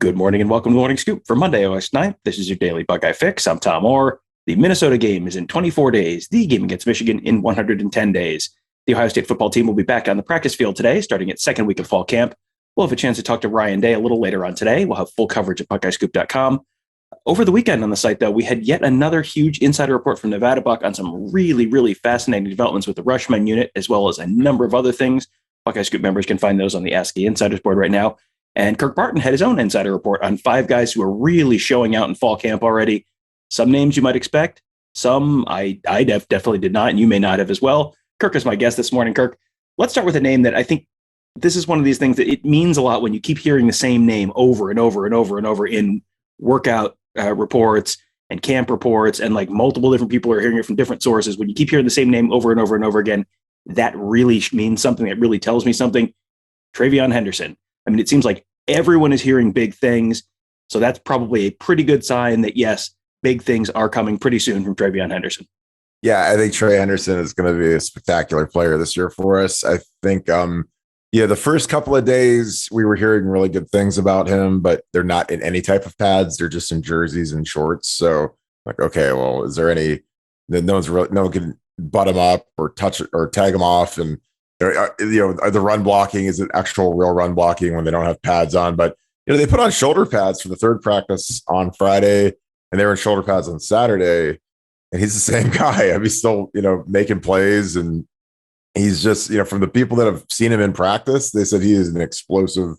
Good morning and welcome to the Morning Scoop for Monday, August 9th. This is your daily Buckeye fix. I'm Tom Orr. The Minnesota game is in 24 days. The game against Michigan in 110 days. The Ohio State football team will be back on the practice field today, starting its second week of fall camp. We'll have a chance to talk to Ryan Day a little later on today. We'll have full coverage at BuckeyeScoop.com. Over the weekend on the site, though, we had yet another huge insider report from Nevada Buck on some really, really fascinating developments with the Rushman unit, as well as a number of other things. Buckeye Scoop members can find those on the Ask the Insiders board right now. And Kirk Barton had his own insider report on 5 guys who are really showing out in fall camp already. Some names you might expect. Some I definitely did not, and you may not have as well. Kirk is my guest this morning. Kirk, let's start with a name that I think this is one of these things that it means a lot when you keep hearing the same name over and over and over and over in workout reports and camp reports, and like multiple different people are hearing it from different sources. When you keep hearing the same name over and over and over again, that really means something. That really tells me something. TreVeyon Henderson. I mean, it seems like everyone is hearing big things. So that's probably a pretty good sign that, yes, big things are coming pretty soon from TreVeyon Henderson. Yeah, I think Trey Henderson is going to be a spectacular player this year for us. I think, the first couple of days we were hearing really good things about him, but they're not in any type of pads. They're just in jerseys and shorts. So like, okay, well, is there any, no one can butt him up or touch it or tag him off. And the run blocking is an actual real run blocking when they don't have pads on. But they put on shoulder pads for the third practice on Friday, and they were in shoulder pads on Saturday. And he's the same guy. I mean, he's still making plays, and he's just from the people that have seen him in practice, they said he is an explosive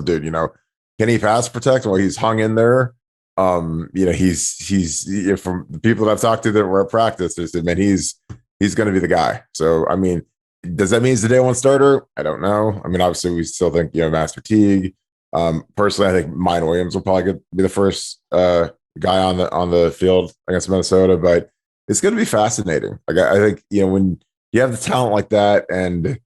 dude. Can he pass protect? Well, he's hung in there. He's from the people that I've talked to that were at practice, they said, man, he's going to be the guy. So, I mean, does that mean he's the day one starter? I don't know. I mean, obviously, we still think, Master Teague. Personally, I think Mine Williams will probably be the first guy on the field against Minnesota, but it's going to be fascinating. Like, I think, when you have the talent like that, and,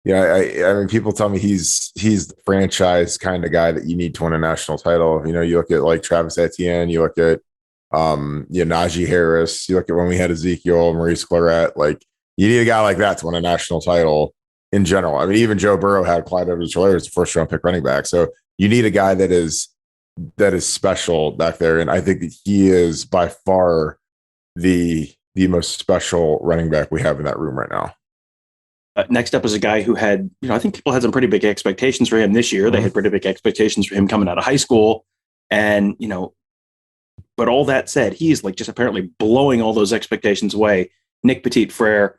I mean, people tell me he's the franchise kind of guy that you need to win a national title. You look at like Travis Etienne, you look at, Najee Harris, you look at when we had Ezekiel, Maurice Claret, like you need a guy like that to win a national title in general. I mean, even Joe Burrow had Clyde Edwards-Helaire as the first round pick running back. So you need a guy that is special back there. And I think that he is by far the most special running back we have in that room right now. Next up is a guy who had, I think people had some pretty big expectations for him this year. Mm-hmm. They had pretty big expectations for him coming out of high school. And, but all that said, he's like just apparently blowing all those expectations away. Nick Petit-Frere,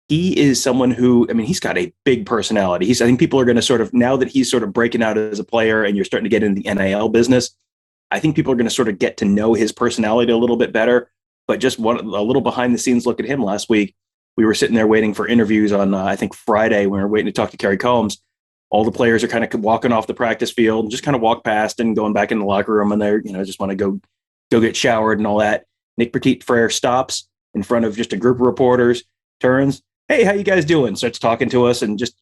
he is someone who, I mean, he's got a big personality. I think people are going to sort of, now that he's sort of breaking out as a player and you're starting to get into the NIL business, I think people are going to sort of get to know his personality a little bit better. But just a little behind the scenes look at him last week. We were sitting there waiting for interviews on, I think, Friday when we were waiting to talk to Kerry Combs. All the players are kind of walking off the practice field and just kind of walk past and going back in the locker room, and they're, just want to go get showered and all that. Nick Petit-Frere stops in front of just a group of reporters, turns, hey, how you guys doing? Starts talking to us and just,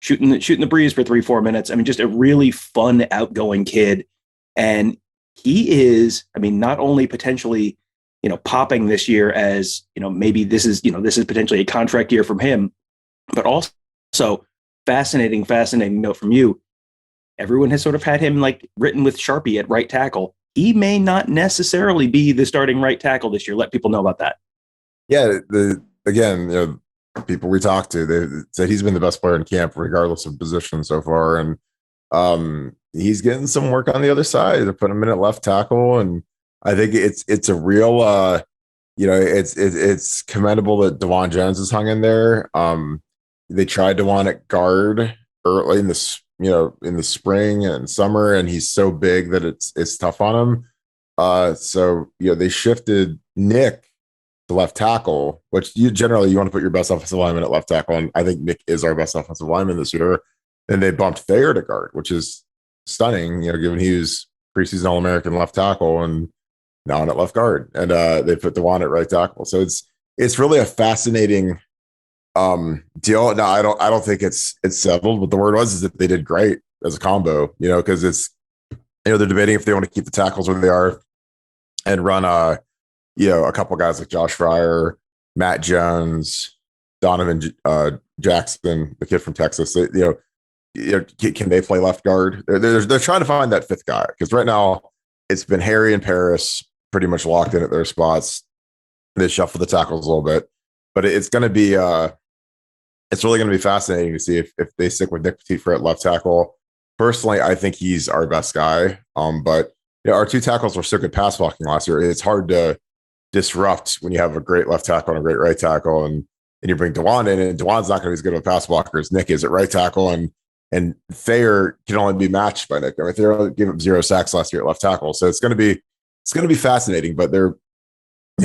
shooting the breeze for 3-4 minutes. I mean, just a really fun, outgoing kid. And he is, I mean, not only potentially, popping this year as, maybe this is potentially a contract year from him, but also fascinating note from you. Everyone has sort of had him like written with Sharpie at right tackle. He may not necessarily be the starting right tackle this year. Let people know about that. Yeah. People we talked to, they said he's been the best player in camp, regardless of position so far. And he's getting some work on the other side. They're putting him in at left tackle. And I think it's a real, it's commendable that DeJuan Jones is hung in there. They tried DeJuan at guard early in the spring and summer, and he's so big that it's tough on him. So they shifted Nick to left tackle, which you want to put your best offensive lineman at left tackle, and I think Nick is our best offensive lineman this year. Then they bumped Thayer to guard, which is stunning, given he was preseason All-American left tackle and now at left guard, and they put DeJuan at right tackle. So it's really a fascinating deal. Now I don't think it's settled, but the word is that they did great as a combo, because it's they're debating if they want to keep the tackles where they are and run a couple guys like Josh Fryer, Matt Jones, Donovan Jackson, the kid from Texas. can they play left guard? They're trying to find that fifth guy because right now it's been Harry and Paris pretty much locked in at their spots. They shuffle the tackles a little bit, but it's going to be it's really going to be fascinating to see if they stick with Nick Petit-frere at left tackle. Personally, I think he's our best guy. But our two tackles were so good pass blocking last year. It's hard to disrupt when you have a great left tackle and a great right tackle, and you bring Dewan in, and Dewan's not going to be as good of a pass blocker as Nick is at right tackle, and Thayer can only be matched by Nick. I mean, Thayer gave up 0 sacks last year at left tackle, so it's going to be fascinating. But they're,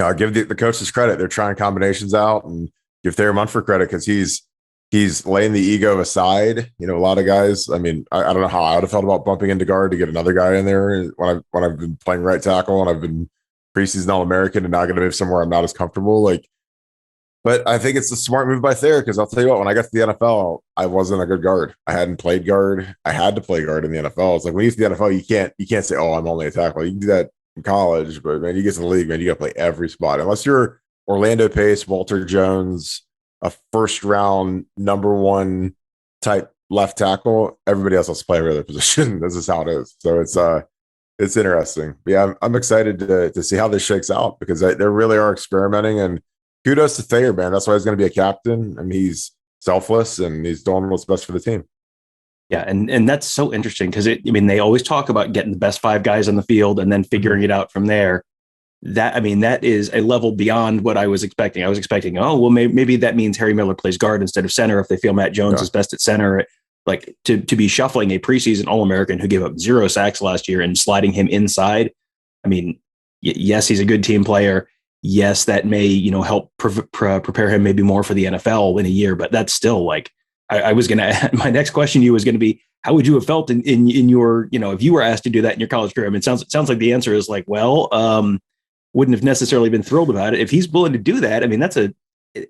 I give the coaches credit; they're trying combinations out, and give Thayer Munford credit because he's laying the ego aside. A lot of guys. I mean, I don't know how I would have felt about bumping into guard to get another guy in there when I've been playing right tackle and I've been preseason All-American and now going to move somewhere I'm not as comfortable. But I think it's a smart move by Thayer because I'll tell you what, when I got to the NFL, I wasn't a good guard. I hadn't played guard. I had to play guard in the NFL. It's like when you get to the NFL, you can't say, "Oh, I'm only a tackle." You can do that in college, but man, you get to the league, man, you got to play every spot unless you're Orlando Pace, Walter Jones, a first round number 1 type left tackle. Everybody else has to play every other position. This is how it is. So it's interesting. But yeah, I'm excited to see how this shakes out because they really are experimenting, and kudos to Thayer, man. That's why he's going to be a captain. I mean, he's selfless and he's doing what's best for the team. Yeah, and that's so interesting because they always talk about getting the best 5 guys on the field and then figuring it out from there. That is a level beyond what I was expecting. I was expecting, maybe that means Harry Miller plays guard instead of center if they feel Matt Jones is best at center. Like to be shuffling a preseason All-American who gave up 0 sacks last year and sliding him inside. I mean, yes, he's a good team player. Yes, that may help prepare him maybe more for the NFL in a year, but that's still like I was going to. My next question to you was going to be, how would you have felt in your if you were asked to do that in your college career? I mean, it sounds like the answer is like, wouldn't have necessarily been thrilled about it. If he's willing to do that, I mean, that's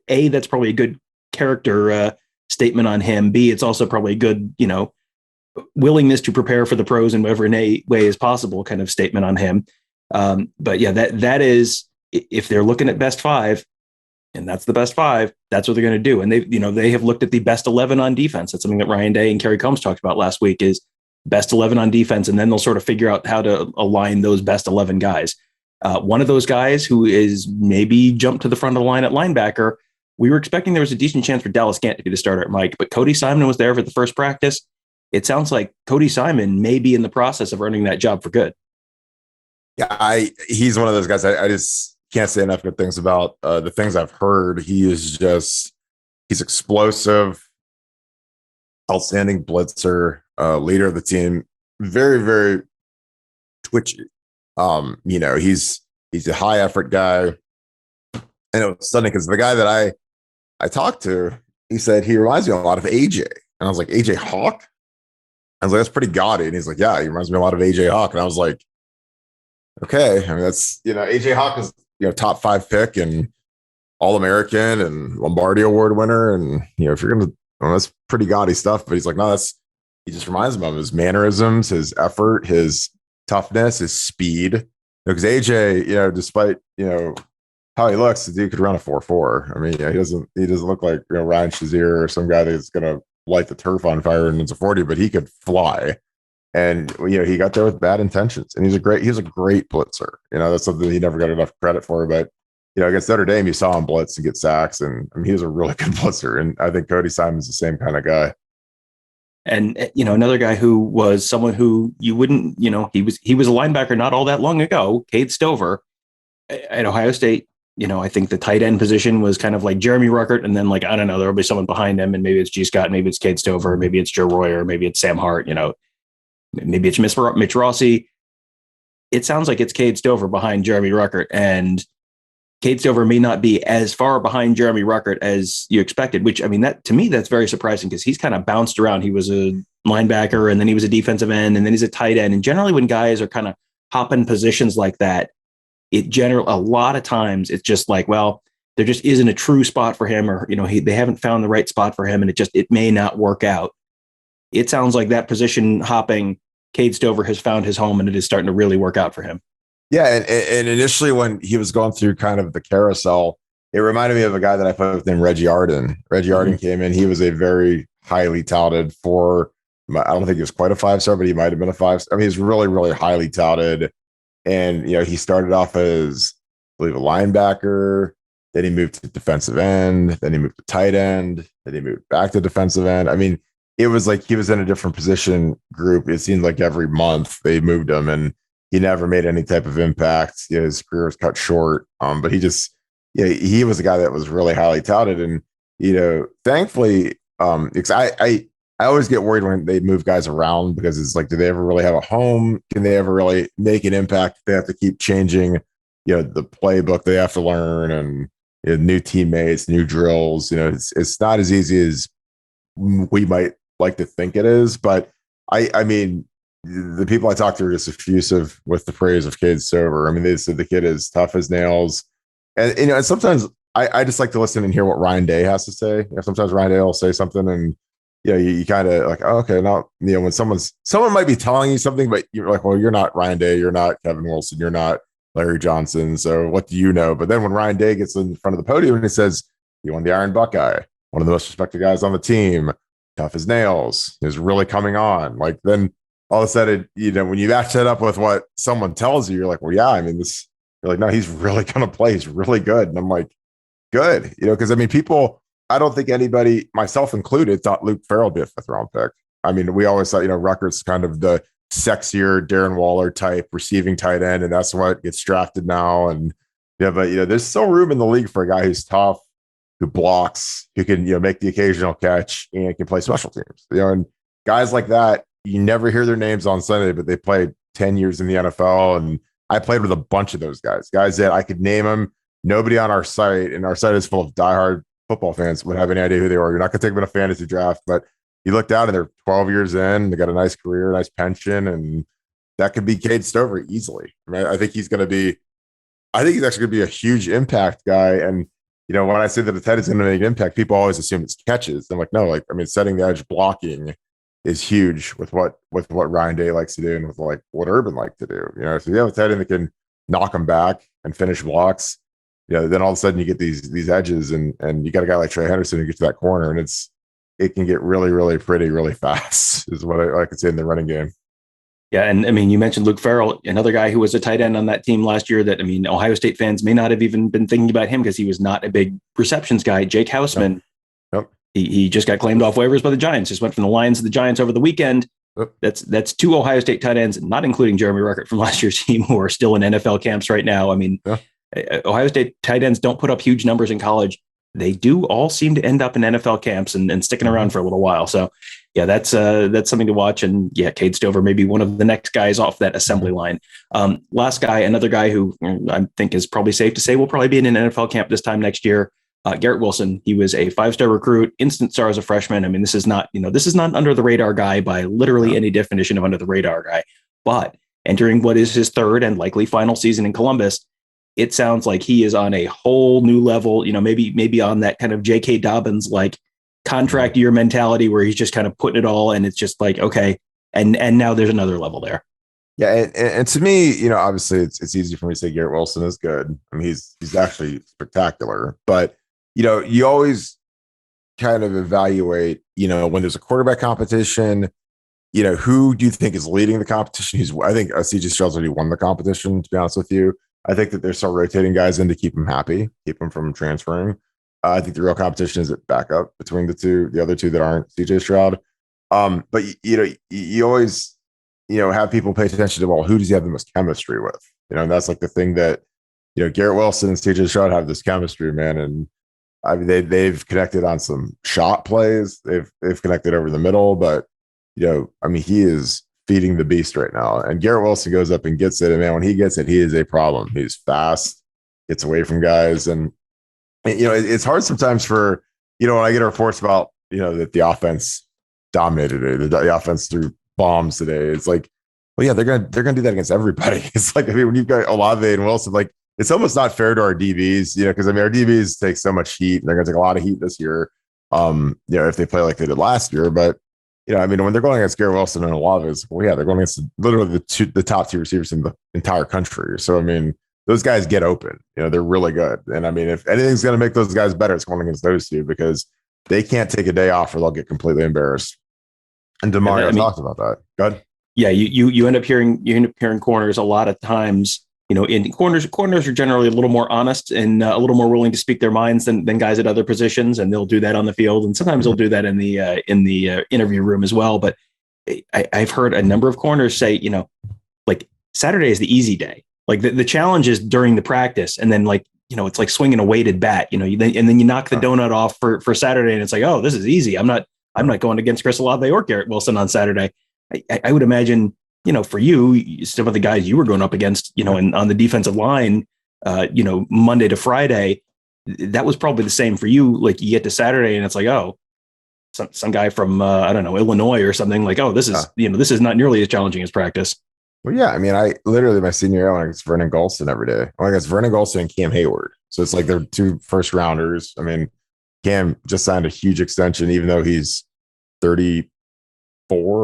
that's probably a good character statement on him. B, it's also probably a good, willingness to prepare for the pros in whatever way is possible kind of statement on him. But yeah, that is, if they're looking at best 5 and that's the best 5, that's what they're going to do. And they have looked at the best 11 on defense. That's something that Ryan Day and Kerry Combs talked about last week is best 11 on defense. And then they'll sort of figure out how to align those best 11 guys. One of those guys who is maybe jumped to the front of the line at linebacker, we were expecting there was a decent chance for Dallas Gant to be the starter at Mike, but Cody Simon was there for the first practice. It sounds like Cody Simon may be in the process of earning that job for good. Yeah, he's one of those guys I just can't say enough good things about. The things I've heard, he's explosive, outstanding blitzer, leader of the team, very, very twitchy. He's a high effort guy. And it was stunning because the guy that I talked to, he said he reminds me a lot of AJ. And I was like, AJ Hawk? I was like, that's pretty gaudy. And he's like, yeah, he reminds me a lot of AJ Hawk. And I was like, okay. I mean, that's, AJ Hawk is, top 5 pick and All-American and Lombardi Award winner. And, if you're going to, that's pretty gaudy stuff. But he's like, no, he just reminds me of his mannerisms, his effort, his toughness, his speed. Because AJ, despite, how he looks, the dude could run a 4.4. I mean, he doesn't look like Ryan Shazier or some guy that's going to light the turf on fire and it's a 40, but he could fly. And he got there with bad intentions, and he's a great blitzer. That's something he never got enough credit for. But against Notre Dame, you saw him blitz and get sacks, and I mean, he was a really good blitzer. And I think Cody Simon's the same kind of guy. And another guy who was someone who you wouldn't, he was a linebacker not all that long ago, Cade Stover at Ohio State. I think the tight end position was kind of like Jeremy Ruckert, and then I don't know, there'll be someone behind him, and maybe it's G. Scott, maybe it's Cade Stover, maybe it's Joe Royer, maybe it's Sam Hart. Maybe it's Mitch Rossi. It sounds like it's Cade Stover behind Jeremy Ruckert, and Cade Stover may not be as far behind Jeremy Ruckert as you expected, which, I mean, that to me, that's very surprising because he's kind of bounced around. He was a linebacker, and then he was a defensive end, and then he's a tight end. And generally when guys are kind of hopping positions like that, a lot of times it's just like, well, there just isn't a true spot for him, or, they haven't found the right spot for him, and it may not work out. It sounds like that position hopping, Cade Stover has found his home, and it is starting to really work out for him. Yeah, and initially when he was going through kind of the carousel, it reminded me of a guy that I played with named Reggie Arden. Reggie Arden came in. He was a very highly touted I don't think he was quite a 5-star, but he might have been a 5-star. I mean, he's really, really highly touted. And, he started off as, I believe, a linebacker. Then he moved to defensive end. Then he moved to tight end. Then he moved back to defensive end. I mean, it was like he was in a different position group. It seemed like every month they moved him, and he never made any type of impact. His career was cut short. But he just, he was a guy that was really highly touted. And, thankfully, because I always get worried when they move guys around, because it's like, do they ever really have a home? Can they ever really make an impact? They have to keep changing, the playbook they have to learn, and new teammates, new drills. It's not as easy as we might like to think it is. But I mean, the people I talked to are just effusive with the praise of Cade Stover. I mean, they said the kid is tough as nails, and and sometimes I just like to listen and hear what Ryan Day has to say. Sometimes Ryan Day will say something, and you kind of like, oh, okay, now when someone might be telling you something, but you're like, well, you're not Ryan Day, you're not Kevin Wilson, you're not Larry Johnson, so what do you know? But then when Ryan Day gets in front of the podium and he says, "You won the Iron Buckeye, one of the most respected guys on the team, tough as nails, is really coming on," like, then all of a sudden, when you match that up with what someone tells you, you're like, well, yeah, I mean, this. You're like, no, he's really going to play. He's really good, and I'm like, good, because I mean, people. I don't think anybody, myself included, thought Luke Farrell would be a 5th-round pick. I mean, we always thought, Ruckert's kind of the sexier Darren Waller type receiving tight end, and that's what gets drafted now. And but there's still room in the league for a guy who's tough, who blocks, who can make the occasional catch, and can play special teams. And guys like that, you never hear their names on Sunday, but they played 10 years in the NFL, and I played with a bunch of those guys that I could name them. Nobody on our site, and our site is full of diehard football fans, would have any idea who they were. You're not going to take them in a fantasy draft, but you look down and they're 12 years in, they got a nice career, nice pension, and that could be Cade Stover easily. I mean, I think he's actually going to be a huge impact guy. And, when I say that a tight is going to make an impact, people always assume it's catches. I'm like, no, setting the edge blocking is huge with what Ryan Day likes to do, and with what Urban like to do. So you have a tight end that can knock them back and finish blocks. Then all of a sudden you get these edges, and you got a guy like Trey Henderson who gets to that corner, and it can get really, really pretty, really fast, is what I could say in the running game. Yeah, and I mean, you mentioned Luke Farrell, another guy who was a tight end on that team last year that, I mean, Ohio State fans may not have even been thinking about him because he was not a big receptions guy. Jake Hausman, Yep. He just got claimed off waivers by the Giants, just went from the Lions to the Giants over the weekend. Yep. That's 2 Ohio State tight ends, not including Jeremy Ruckert from last year's team, who are still in NFL camps right now. I mean, Ohio State tight ends don't put up huge numbers in college. They do all seem to end up in NFL camps and sticking around for a little while. So, yeah, that's something to watch. And yeah, Cade Stover may be one of the next guys off that assembly line. Last guy, another guy who I think is probably safe to say will probably be in an NFL camp this time next year. Garrett Wilson. He was a 5-star recruit, instant star as a freshman. I mean, this is not under the radar guy by literally any definition of under the radar guy. But entering what is his 3rd and likely final season in Columbus, it sounds like he is on a whole new level, maybe on that kind of J.K. Dobbins like contract year mentality where he's just kind of putting it all, and it's just like, okay. And now there's another level there. Yeah. And to me, obviously it's easy for me to say Garrett Wilson is good. I mean, he's actually spectacular, but you always kind of evaluate, when there's a quarterback competition, who do you think is leading the competition? I think C.J. Stroud's already won the competition, to be honest with you. I think that they're still rotating guys in to keep them happy, keep them from transferring. I think the real competition is at backup between the other two that aren't C.J. Stroud. But you always, have people pay attention to, well, who does he have the most chemistry with? And that's like the thing that, Garrett Wilson and C.J. Stroud have this chemistry, man. And I mean, they've connected on some shot plays. They've connected over the middle, but I mean, he is feeding the beast right now. And Garrett Wilson goes up and gets it. And man, when he gets it, he is a problem. He's fast, gets away from guys. And it's hard sometimes for, when I get reports about, that the offense dominated today, the offense threw bombs today. It's like, well, yeah, they're gonna do that against everybody. It's like, I mean, when you've got Olave and Wilson, like, it's almost not fair to our DBs, because I mean, our DBs take so much heat, and they're gonna take a lot of heat this year. If they play like they did last year, but I mean, when they're going against Garrett Wilson and Olave, it's, well, yeah, they're going against literally the top 2 receivers in the entire country. So I mean, those guys get open. They're really good. And I mean, if anything's going to make those guys better, it's going against those 2, because they can't take a day off or they'll get completely embarrassed. And Yeah, DeMario talked about that. Good. Yeah, you end up hearing corners a lot of times. In corners are generally a little more honest and a little more willing to speak their minds than guys at other positions, and they'll do that on the field, and sometimes they'll do that in the interview room as well. But I've heard a number of corners say, like Saturday is the easy day. Like the challenge is during the practice, and then it's like swinging a weighted bat. And then you knock the donut off for Saturday, and it's like, oh, this is easy. I'm not going against Chris Olave or Garrett Wilson on Saturday. I would imagine, for you, some of the guys you were going up against, on the defensive line, Monday to Friday, that was probably the same for you. Like you get to Saturday and it's like, oh, some guy from, I don't know, Illinois or something, like, oh, this is, this is not nearly as challenging as practice. Well, yeah. I mean, I literally, my senior year, I went against Vernon Gholston every day. I went against Vernon Gholston and Cam Hayward. So it's like they're 2 first rounders. I mean, Cam just signed a huge extension, even though he's 34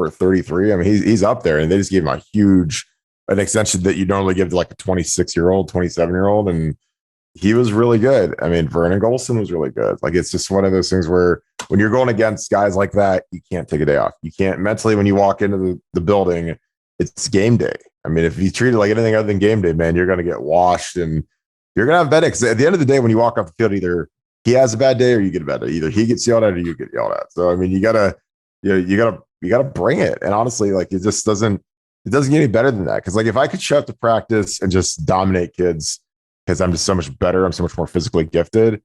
or 33. I mean, he's up there, and they just gave him an extension that you normally give to like a 26-year-old, 27-year-old. And he was really good. I mean, Vernon Gholston was really good. Like, it's just one of those things where when you're going against guys like that, you can't take a day off. You can't mentally, when you walk into the building, it's game day. I mean, if you treat it like anything other than game day, man, you're going to get washed and you're going to have bad days. At the end of the day, when you walk off the field, either he has a bad day or you get a bad day. Either he gets yelled at or you get yelled at. So, I mean, you gotta bring it. And honestly, like, it doesn't get any better than that. Cause like, if I could show up to practice and just dominate kids because I'm just so much better, I'm so much more physically gifted,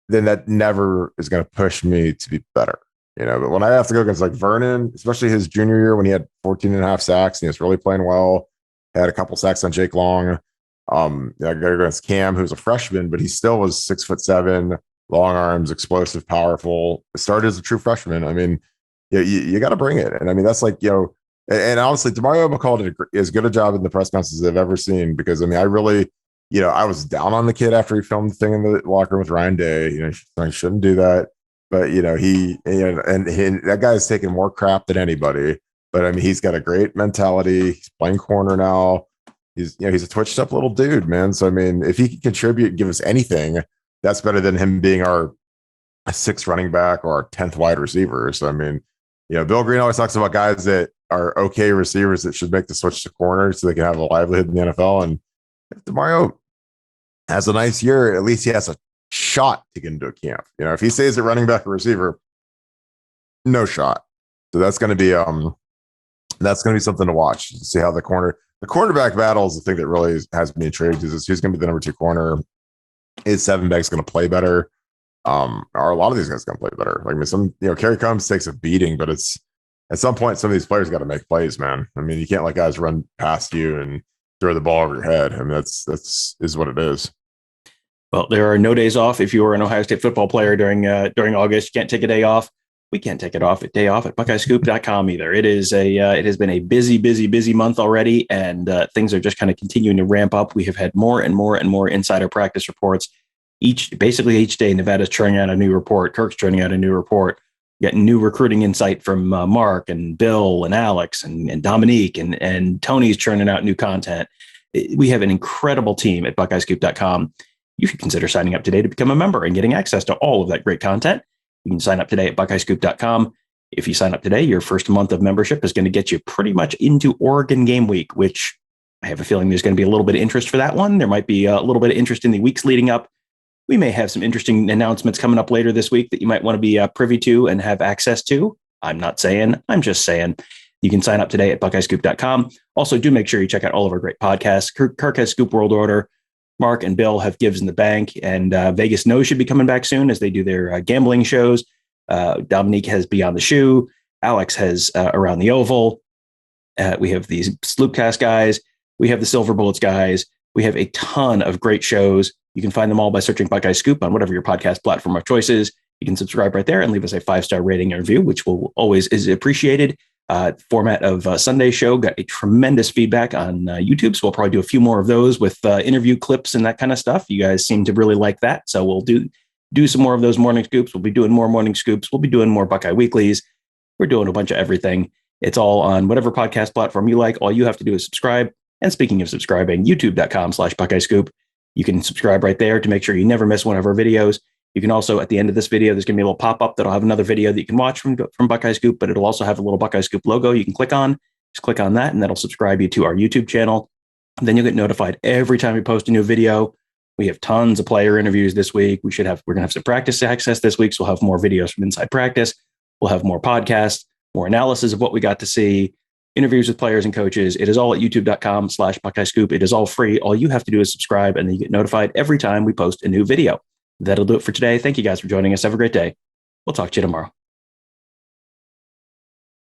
then that never is going to push me to be better. But when I have to go against like Vernon, especially his junior year when he had 14 and a half sacks and he was really playing well, had a couple sacks on Jake Long. I got to go against Cam, who's a freshman, but he still was 6'7", long arms, explosive, powerful. Started as a true freshman. I mean, you got to bring it. And I mean, that's like, and honestly, DeMario McCall did as good a job in the press conferences I've ever seen, because I mean, I really, I was down on the kid after he filmed the thing in the locker room with Ryan Day. I shouldn't do that. But, that guy's taking more crap than anybody. But I mean, he's got a great mentality. He's playing corner now. He's a twitched up little dude, man. So, I mean, if he can contribute, give us anything, that's better than him being our 6th running back or our 10th wide receiver. So, I mean, Bill Green always talks about guys that are okay receivers that should make the switch to corner so they can have a livelihood in the NFL. And if DeMario has a nice year, at least he has a shot to get into a camp. If he stays at running back or receiver, no shot. So that's going to be something to watch, to see how the cornerback battle is the thing that really has me intrigued. Is who's going to be the number 2 corner? Is Seven Bag's going to play better? Are a lot of these guys going to play better? Like, I mean, Kerry Combs takes a beating, but it's at some point some of these players got to make plays, man. I mean, you can't let guys run past you and throw the ball over your head. I mean, that's what it is. Well, there are no days off. If you were an Ohio State football player during August, you can't take a day off. We can't take a day off at BuckeyeScoop.com either. It has been a busy month already, and things are just kind of continuing to ramp up. We have had more and more insider practice reports each day. Nevada's churning out a new report. Kirk's churning out a new report. Getting new recruiting insight from Mark and Bill and Alex and Dominique and Tony's churning out new content. We have an incredible team at BuckeyeScoop.com. You should consider signing up today to become a member and getting access to all of that great content. You can sign up today at BuckeyeScoop.com. If you sign up today, your first month of membership is going to get you pretty much into Oregon game week, which I have a feeling there's going to be a little bit of interest for that one. There might be a little bit of interest in the weeks leading up. We may have some interesting announcements coming up later this week that you might want to be privy to and have access to. I'm not saying, I'm just saying. You can sign up today at BuckeyeScoop.com. Also, do make sure you check out all of our great podcasts. Kirk has Scoop World Order. Mark and Bill have Gives in the Bank, and Vegas Knows should be coming back soon as they do their gambling shows. Dominique has Beyond the Shoe. Alex has Around the Oval. We have these Sloopcast guys. We have the Silver Bullets guys. We have a ton of great shows. You can find them all by searching Buckeye Scoop on whatever your podcast platform of choice is. You can subscribe right there and leave us a 5-star rating and review, which will always is appreciated. Format of Sunday show got a tremendous feedback on YouTube, so we'll probably do a few more of those with interview clips and that kind of stuff. You guys seem to really like that, so we'll do some more of those morning scoops. We'll be doing more morning scoops. We'll be doing more Buckeye Weeklies. We're doing a bunch of everything. It's all on whatever podcast platform you like. All you have to do is subscribe. And speaking of subscribing, youtube.com/Buckeye Scoop. You can subscribe right there to make sure you never miss one of our videos. You can also, at the end of this video, there's going to be a little pop-up that'll have another video that you can watch from Buckeye Scoop, but it'll also have a little Buckeye Scoop logo you can click on. Just click on that, and that'll subscribe you to our YouTube channel. And then you'll get notified every time we post a new video. We have tons of player interviews this week. We're going to have some practice access this week, so we'll have more videos from inside practice. We'll have more podcasts, more analysis of what we got to see, interviews with players and coaches. It is all at youtube.com/Buckeye Scoop. It is all free. All you have to do is subscribe, and then you get notified every time we post a new video. That'll do it for today. Thank you guys for joining us. Have a great day. We'll talk to you tomorrow.